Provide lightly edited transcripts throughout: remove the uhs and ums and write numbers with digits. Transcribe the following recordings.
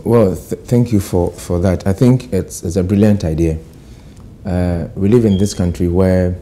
Well, thank you for that. I think it's a brilliant idea. We live in this country where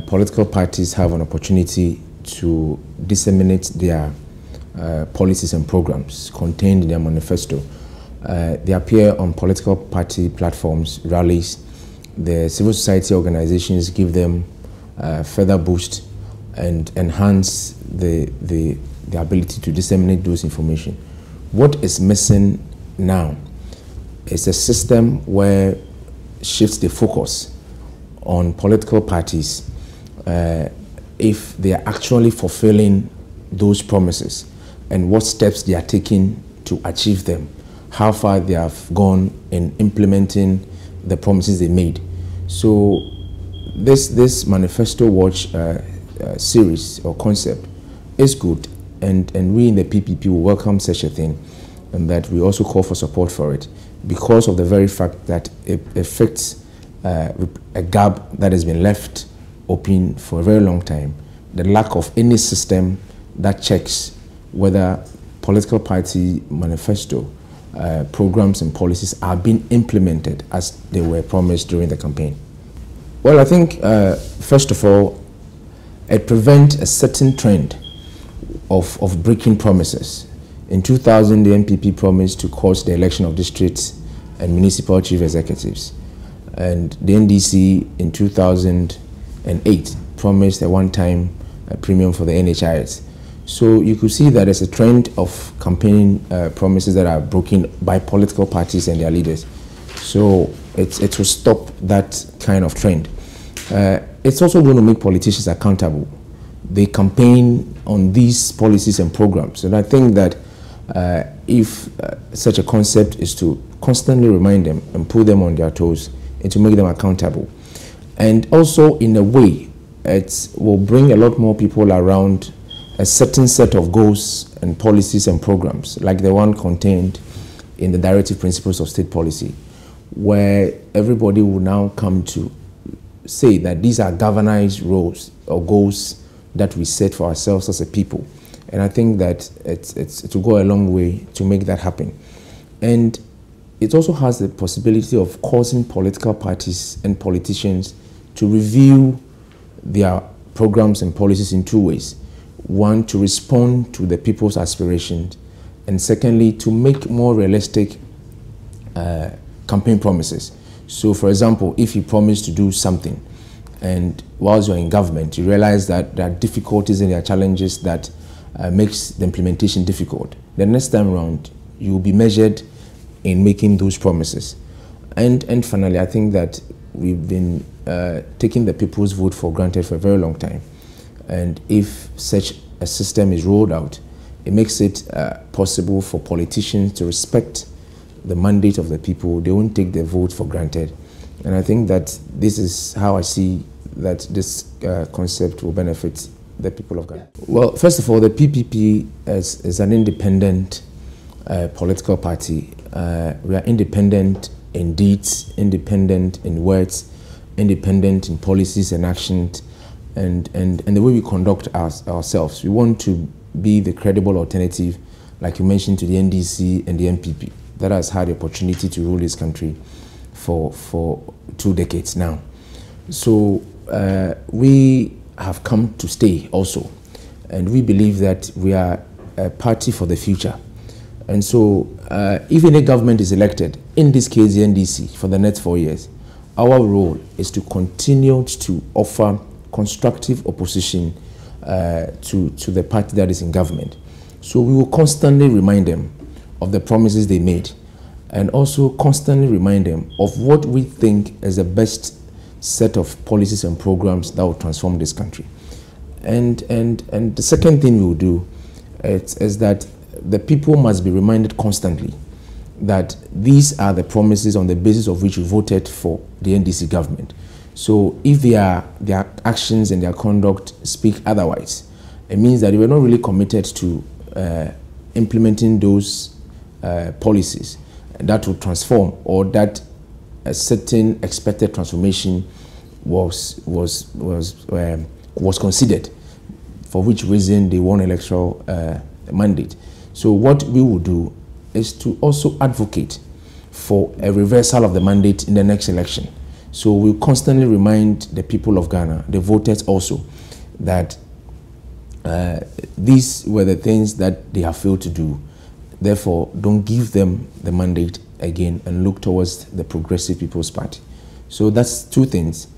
political parties have an opportunity to disseminate their policies and programs contained in their manifesto. They appear on political party platforms, rallies. The civil society organizations give them further boost and enhance the ability to disseminate those information. What is missing now is a system where shifts the focus on political parties if they are actually fulfilling those promises and what steps they are taking to achieve them, how far they have gone in implementing the promises they made. So this Manifesto Watch series or concept is good, and we in the PPP will welcome such a thing, and that we also call for support for it because of the very fact that it affects a gap that has been left open for a very long time, the lack of any system that checks whether political party manifesto programs and policies are being implemented as they were promised during the campaign. Well, I think first of all, it prevents a certain trend of breaking promises. In 2000, the NPP promised to cost the election of districts and municipal chief executives. And the NDC in 2008 promised a one-time premium for the NHIS. So you could see that there's a trend of campaign promises that are broken by political parties and their leaders. So it will stop that kind of trend. It's also going to make politicians accountable. They campaign on these policies and programs. And I think that if such a concept is to constantly remind them and put them on their toes and to make them accountable. And also, in a way, it will bring a lot more people around a certain set of goals and policies and programs, like the one contained in the Directive Principles of State Policy, where everybody will now come to say that these are galvanized roles or goals that we set for ourselves as a people. And I think that it will go a long way to make that happen. And it also has the possibility of causing political parties and politicians to review their programs and policies in two ways. One, to respond to the people's aspirations, and secondly, to make more realistic campaign promises. So, for example, if you promise to do something, and whilst you're in government, you realize that there are difficulties and there are challenges that makes the implementation difficult, the next time around, you will be measured in making those promises. And finally, I think that we've been taking the people's vote for granted for a very long time. And if such a system is rolled out, it makes it possible for politicians to respect the mandate of the people. They won't take their vote for granted. And I think that this is how I see that this concept will benefit the people of Ghana. Well, first of all, the PPP is an independent political party. We are independent in deeds, independent in words, independent in policies and actions, and the way we conduct ourselves. We want to be the credible alternative, like you mentioned, to the NDC and the NPP that has had the opportunity to rule this country for 2 decades now. So we have come to stay also, and we believe that we are a party for the future. And so if any government is elected, in this case the NDC, for the next 4 years, our role is to continue to offer constructive opposition to the party that is in government. So we will constantly remind them of the promises they made, and also constantly remind them of what we think is the best set of policies and programs that will transform this country. And the second thing we will do is that the people must be reminded constantly that these are the promises on the basis of which we voted for the NDC government. So if their actions and their conduct speak otherwise, it means that they were not really committed to implementing those policies that would transform, or that a certain expected transformation was considered, for which reason they won electoral mandate. So what we will do is to also advocate for a reversal of the mandate in the next election. So we constantly remind the people of Ghana, the voters also, that these were the things that they have failed to do. Therefore, don't give them the mandate again and look towards the Progressive People's Party. So that's two things.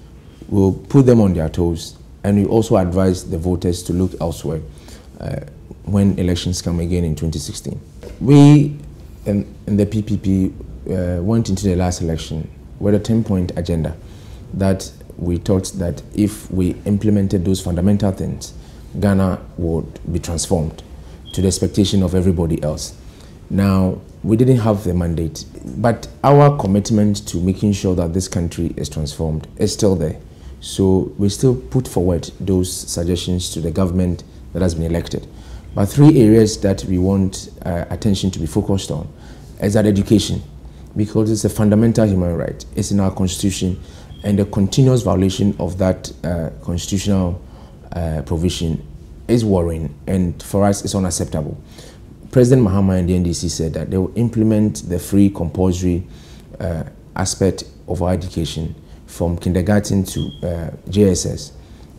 We'll put them on their toes, and we also advise the voters to look elsewhere when elections come again in 2016. We in the PPP went into the last election with a 10-point agenda that we thought that if we implemented those fundamental things, Ghana would be transformed to the expectation of everybody else. Now, we didn't have the mandate, but our commitment to making sure that this country is transformed is still there. So we still put forward those suggestions to the government that has been elected. But three areas that we want attention to be focused on is that education, because it's a fundamental human right. It's in our constitution, and the continuous violation of that constitutional provision is worrying, and for us it's unacceptable. President Mahama and the NDC said that they will implement the free compulsory aspect of our education from kindergarten to JSS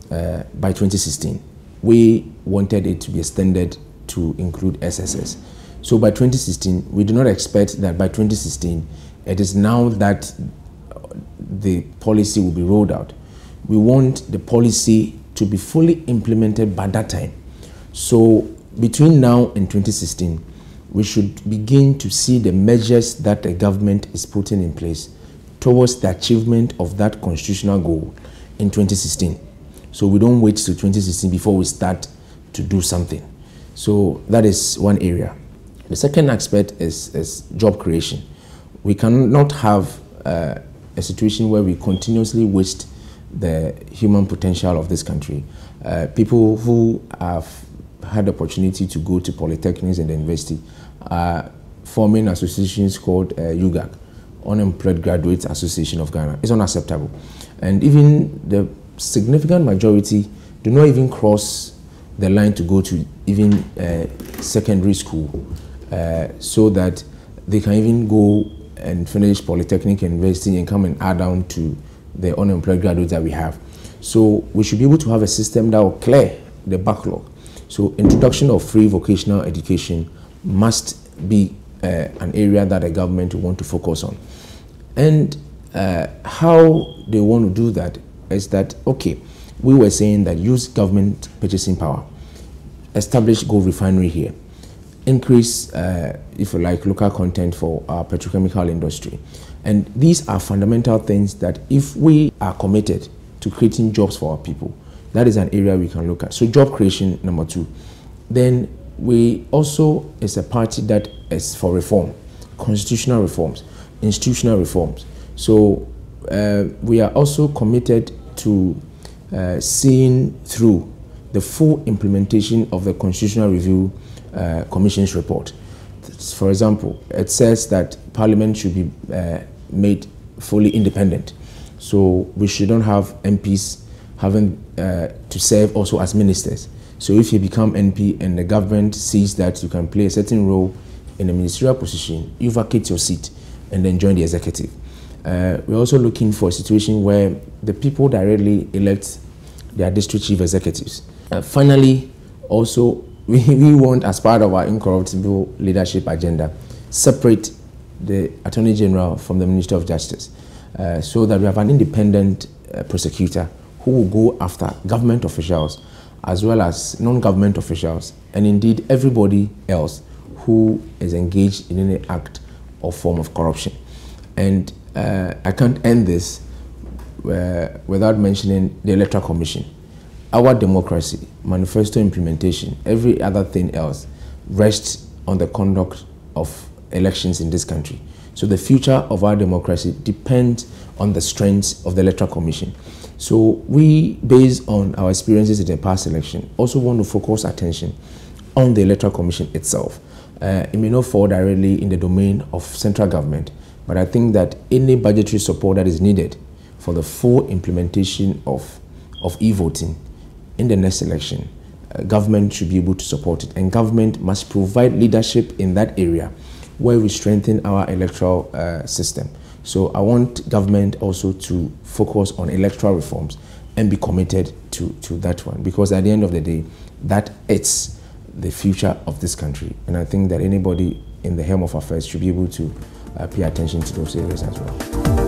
by 2016. We wanted it to be extended to include SSS. So by 2016, we do not expect that by 2016, it is now that the policy will be rolled out. We want the policy to be fully implemented by that time. So between now and 2016, we should begin to see the measures that the government is putting in place towards the achievement of that constitutional goal in 2016. So we don't wait till 2016 before we start to do something. So that is one area. The second aspect is job creation. We cannot have a situation where we continuously waste the human potential of this country. People who have had the opportunity to go to polytechnics and the university are forming associations called UGAG, Unemployed Graduates Association of Ghana. It's unacceptable. And even the significant majority do not even cross the line to go to even secondary school, so that they can even go and finish polytechnic and university and come and add on to the unemployed graduates that we have. So we should be able to have a system that will clear the backlog. So introduction of free vocational education must be an area that the government will want to focus on. And how they want to do that is that, okay, we were saying that use government purchasing power, establish gold refinery here, increase, if you like, local content for our petrochemical industry. And these are fundamental things that if we are committed to creating jobs for our people, that is an area we can look at. So job creation, number two. Then we also is a party that is for reform, constitutional reforms, institutional reforms. So we are also committed to seeing through the full implementation of the Constitutional Review Commission's report. For example, it says that Parliament should be made fully independent. So we shouldn't have MPs having to serve also as ministers. So if you become MP and the government sees that you can play a certain role in a ministerial position, you vacate your seat and then join the executive. We're also looking for a situation where the people directly elect their district chief executives. Finally, also, we want, as part of our incorruptible leadership agenda, separate the Attorney General from the Minister of Justice, so that we have an independent prosecutor who will go after government officials as well as non-government officials, and indeed everybody else who is engaged in any act or form of corruption. And I can't end this without mentioning the Electoral Commission. Our democracy, manifesto implementation, every other thing else rests on the conduct of elections in this country. So the future of our democracy depends on the strengths of the Electoral Commission. So we, based on our experiences in the past election, also want to focus attention on the Electoral Commission itself. It may not fall directly in the domain of central government, but I think that any budgetary support that is needed for the full implementation of e-voting in the next election, government should be able to support it, and government must provide leadership in that area where we strengthen our electoral system. So I want government also to focus on electoral reforms and be committed to that one, because at the end of the day, that is the future of this country. And I think that anybody in the helm of affairs should be able to pay attention to those areas as well.